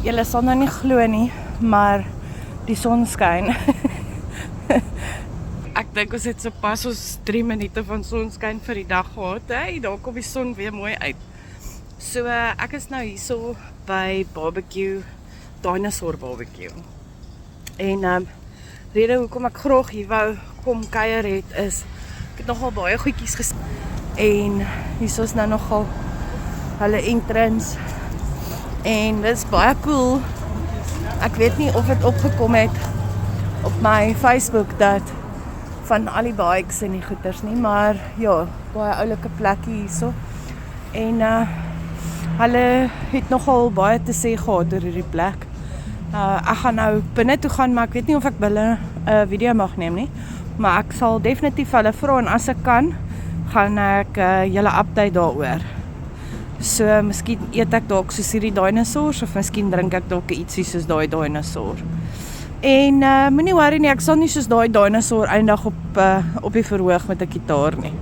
Julle sal nou nie glo nie, maar die son skyn. Ek dink ons het so pas ons 3 minute van sonskyn vir die dag gehad. Hey, daar kom die son weer mooi uit. So ek is nou hierso by barbecue, Dinosaur barbecue. En rede hoekom ek graag hier wou kom kuier het is, ek het nogal baie goedjies gesien. En hierso is nou nogal hulle entrance. En dit is baie cool. Ek weet nie of dit opgekom het op my Facebook dat van al die bikes en die goeders nie, maar ja, baie oulike plekke hierso. En hulle het nogal baie te sê gehad oor hierdie plek. Ek gaan nou binne toe gaan, maar ek weet nie of ek hulle 'n video mag neem nie. Maar ek sal definitief hulle vra en as ek kan, gaan ek julle update daaroor. So, miskien eet ek dalk soos hierdie dinosaurs of miskien drink ek dalk ietsie soos daai dinosaur. En moenie worry nie, ek sal nie soos daai dinosaur eindig op die verhoog met 'n gitaar nie.